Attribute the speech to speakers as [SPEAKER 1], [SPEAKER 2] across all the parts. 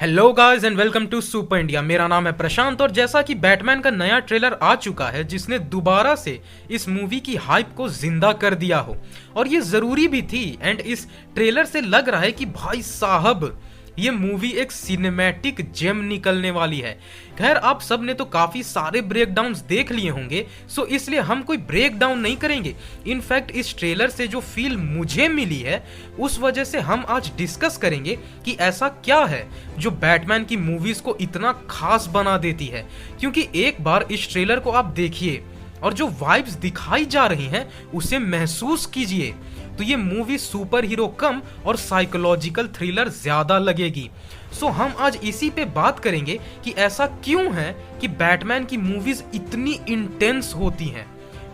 [SPEAKER 1] Hello guys and welcome to super India. मेरा नाम है प्रशांत और जैसा कि बैटमैन का नया ट्रेलर आ चुका है जिसने दोबारा से इस मूवी की हाइप को जिंदा कर दिया हो और ये जरूरी भी थी। एंड इस ट्रेलर से लग रहा है कि भाई साहब ये मूवी एक सिनेमैटिक जेम निकलने वाली है। खैर आप सब ने तो काफी सारे ब्रेकडाउन्स देख लिए होंगे, सो इसलिए हम कोई ब्रेकडाउन नहीं करेंगे। इनफैक्ट इस ट्रेलर से जो फील मुझे मिली है उस वजह से हम आज डिस्कस करेंगे कि ऐसा क्या है जो बैटमैन की मूवीज को इतना खास बना देती है। क्योंकि एक बार इस ट्रेलर को आप देखिए और जो वाइब्स दिखाई जा रही हैं उसे महसूस कीजिए तो ये मूवी सुपर हीरो कम और साइकोलॉजिकल थ्रिलर ज्यादा लगेगी। सो हम आज इसी पे बात करेंगे कि ऐसा क्यों है कि बैटमैन की मूवीज इतनी इंटेंस होती हैं।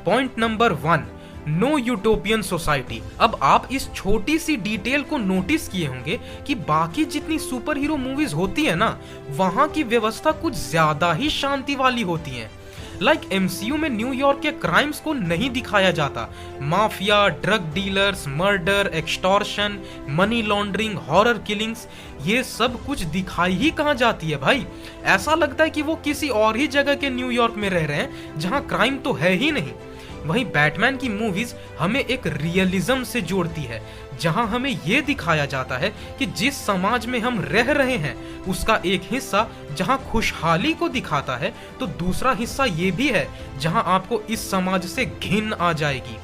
[SPEAKER 1] Point number 1, no utopian society. अब आप इस छोटी सी डिटेल को नोटिस किए होंगे कि बाकी जितनी सुपर हीरो मूवीज होती है ना, वहां की व्यवस्था कुछ ज्यादा ही शांति वाली होती है। लाइक एमसीयू में न्यूयॉर्क के क्राइम्स को नहीं दिखाया जाता। Mafia, drug dealers, murder, extortion, money laundering, horror killings, ये सब कुछ दिखाई ही कहाँ जाती है भाई। ऐसा लगता है कि वो किसी और ही जगह के न्यूयॉर्क में रह रहे हैं जहाँ क्राइम तो है ही नहीं। वहीं बैटमैन की मूवीज हमें एक रियलिज्म से जोड़ती है, जहां हमें यह दिखाया जाता है कि जिस समाज में हम रह रहे हैं उसका एक हिस्सा जहां खुशहाली को दिखाता है तो दूसरा हिस्सा ये भी है जहां आपको इस समाज से घिन आ जाएगी।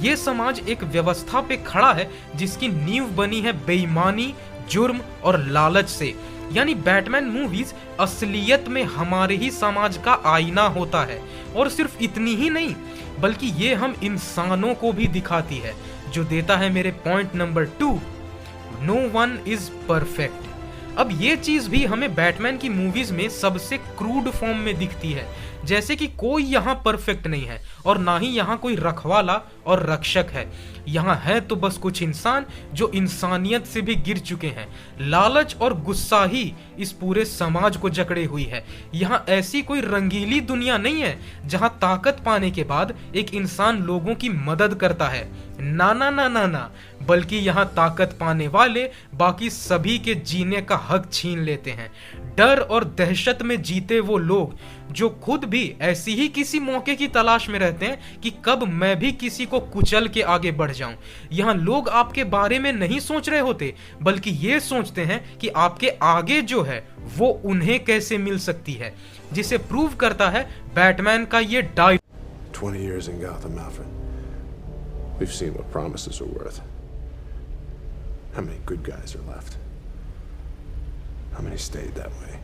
[SPEAKER 1] ये समाज एक व्यवस्था पे खड़ा है जिसकी नींव बनी है बेईमानी, जुर्म और लालच से। यानी बैटमैन मूवीज असलियत में हमारे ही समाज का आईना होता है। और सिर्फ इतनी ही नहीं बल्कि ये हम इंसानों को भी दिखाती है, जो देता है मेरे point number 2, no one is perfect. अब ये चीज भी हमें बैटमैन की मूवीज में सबसे क्रूड फॉर्म में दिखती है, जैसे कि कोई यहाँ परफेक्ट नहीं है और ना ही यहाँ कोई रखवाला और रक्षक है। यहाँ है तो बस कुछ इंसान जो इंसानियत से भी गिर चुके हैं। लालच और गुस्सा ही इस पूरे समाज को जकड़े हुई है। यहाँ ऐसी कोई रंगीली दुनिया नहीं है जहाँ ताकत पाने के बाद एक इंसान लोगों की मदद करता है। ना ना ना ना ना, बल्कि यहाँ ताकत पाने वाले बाकी सभी के जीने का हक छीन लेते हैं। डर और दहशत में जीते वो लोग जो खुद भी ऐसी ही किसी मौके की तलाश में रहते हैं कि कब मैं भी किसी को कुचल के आगे बढ़ जाऊं। यहाँ लोग आपके बारे में नहीं सोच रहे होते बल्कि ये सोचते हैं कि आपके आगे जो है वो उन्हें कैसे मिल सकती है, जिसे प्रूव करता है बैटमैन का ये dialogue.
[SPEAKER 2] 20 years in Gotham, Alfred. We've seen what promises are worth. How many good guys are left? How many stayed that way?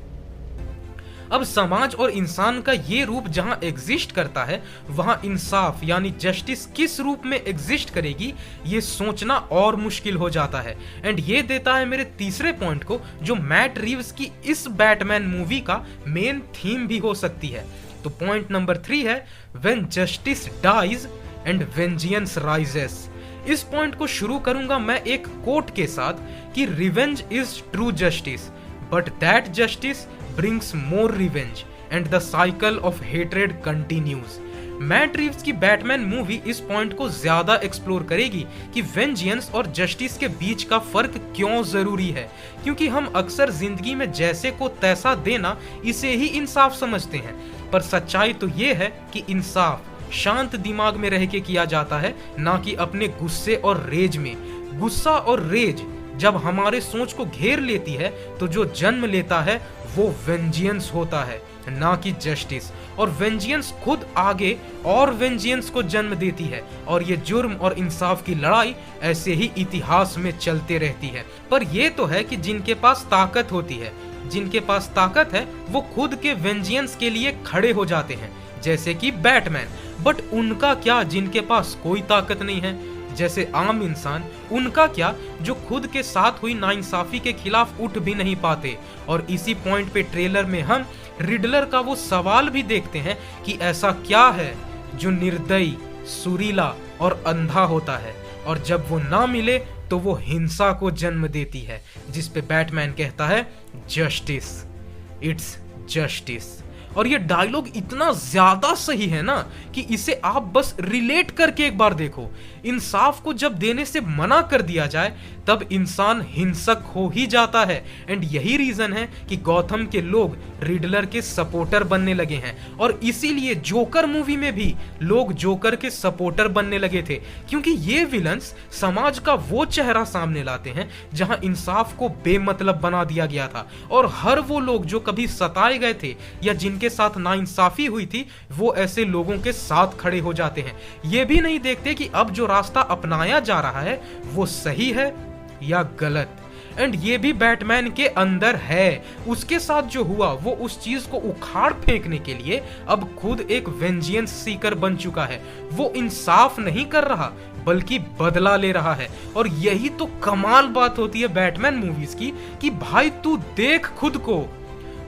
[SPEAKER 1] अब समाज और इंसान का ये रूप जहां एग्जिस्ट करता है वहां इंसाफ यानी जस्टिस किस रूप में एग्जिस्ट करेगी ये सोचना और मुश्किल हो जाता है। एंड ये देता है मेरे तीसरे पॉइंट को, जो मैट रीव्स की इस बैटमैन मूवी का मेन थीम भी हो सकती है। तो पॉइंट नंबर 3 है, when justice dies and vengeance rises. इस पॉइंट को शुरू करूंगा मैं एक कोट के साथ कि revenge is true justice but that justice brings more revenge and the cycle of hatred continues। Matt Reeves की बैटमैन मूवी इस पॉइंट को ज्यादा एक्सप्लोर करेगी कि वेंजियंस और जस्टिस के बीच का फर्क क्यों जरूरी है, क्योंकि हम अक्सर जिंदगी में जैसे को तैसा देना इसे ही इंसाफ समझते हैं। पर सच्चाई तो ये है कि इंसाफ शांत दिमाग में रह के किया जाता है, ना कि अपने गुस्से और रेज में। गुस्सा और रेज जब हमारे सोच को घेर लेती है तो जो जन्म लेता है वो वेंजियंस होता है, ना कि जस्टिस। और वेंजियंस खुद आगे और वेंजियंस को जन्म देती है और ये जुर्म और इंसाफ की लड़ाई ऐसे ही इतिहास में चलते रहती है। पर ये तो है कि जिनके पास ताकत होती है, जिनके पास ताकत है वो खुद के वेंजियंस के लिए खड़े हो जाते हैं, जैसे कि बैटमैन। बट उनका क्या जिनके पास कोई ताकत नहीं है, जैसे आम इंसान, उनका क्या जो खुद के साथ हुई नाइंसाफी के खिलाफ उठ भी नहीं पाते। और इसी पॉइंट पे ट्रेलर में हम रिडलर का वो सवाल भी देखते हैं कि ऐसा क्या है जो निर्दयी, सुरीला और अंधा होता है और जब वो ना मिले तो वो हिंसा को जन्म देती है, जिस पे बैटमैन कहता है जस्टिस, इट्स जस्टिस। और ये डायलॉग इतना ज्यादा सही है ना कि इसे आप बस रिलेट करके एक बार देखो। इंसाफ को जब देने से मना कर दिया जाए तब इंसान हिंसक हो ही जाता है। एंड यही रीजन है कि गॉथम के लोग रिडलर के सपोर्टर बनने लगे हैं और इसीलिए जोकर मूवी में भी लोग जोकर के सपोर्टर बनने लगे थे, क्योंकि ये विलन्स समाज का वो चेहरा सामने लाते हैं जहां इंसाफ को बेमतलब बना दिया गया था और हर वो लोग जो कभी सताए गए थे या जिनके साथ नाइंसाफी हुई थी वो ऐसे लोगों के साथ खड़े हो जाते हैं। ये भी नहीं देखते कि अब जो रास्ता अपनाया जा रहा है वो सही है या गलत। एंड ये भी बैटमैन के अंदर है। उसके साथ जो हुआ वो उस चीज को उखाड़ फेंकने के लिए अब खुद एक वेंजियंस सीकर बन चुका है। वो इंसाफ नहीं कर रहा बल्कि बदला ले रहा है। और यही तो कमाल बात होती है बैटमैन मूवीज की कि भाई तू देख खुद को,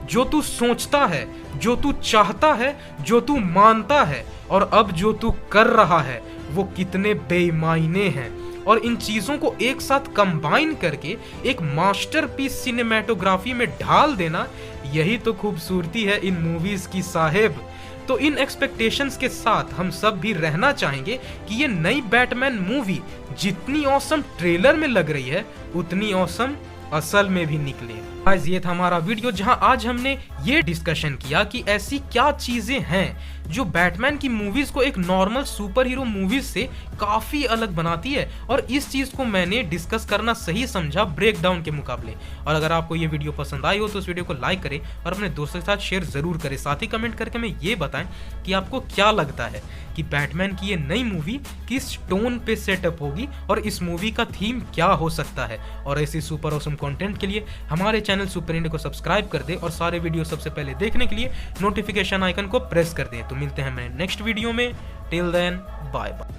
[SPEAKER 1] जो तू सोचता है, जो तू चाहता है, जो तू मानता है और अब जो तू कर रहा है वो कितने बेईमानी हैं। और इन चीजों को एक साथ कंबाइन करके एक मास्टरपीस सिनेमैटोग्राफी में ढाल देना, यही तो खूबसूरती है इन मूवीज की साहेब। तो इन एक्सपेक्टेशंस के साथ हम सब भी रहना चाहेंगे कि ये नई बैटमैन मूवी जितनी ऑसम ट्रेलर में लग रही है उतनी ऑसम असल में भी निकले। गाइस ये था हमारा वीडियो जहां आज हमने ये डिस्कशन किया कि ऐसी क्या चीजें हैं जो बैटमैन की मूवीज को एक नॉर्मल सुपर हीरो मूवीज से काफी अलग बनाती है। और इस चीज को मैंने डिस्कस करना सही समझा ब्रेकडाउन के मुकाबले। और अगर आपको ये वीडियो पसंद आई हो तो इस वीडियो को लाइक करें और अपने दोस्तों के साथ शेयर जरूर करें। साथ ही कमेंट करके हमें ये बताएं कि आपको क्या लगता है कि बैटमैन की ये नई मूवी किस टोन पे सेटअप होगी और इस मूवी का थीम क्या हो सकता है। और ऐसी सुपर ऑसम कंटेंट के लिए हमारे चैनल सुपर इंडिया को सब्सक्राइब कर दे और सारे वीडियो सबसे पहले देखने के लिए नोटिफिकेशन आइकन को प्रेस कर दें। तो मिलते हैं मैं नेक्स्ट वीडियो में। Till then bye bye.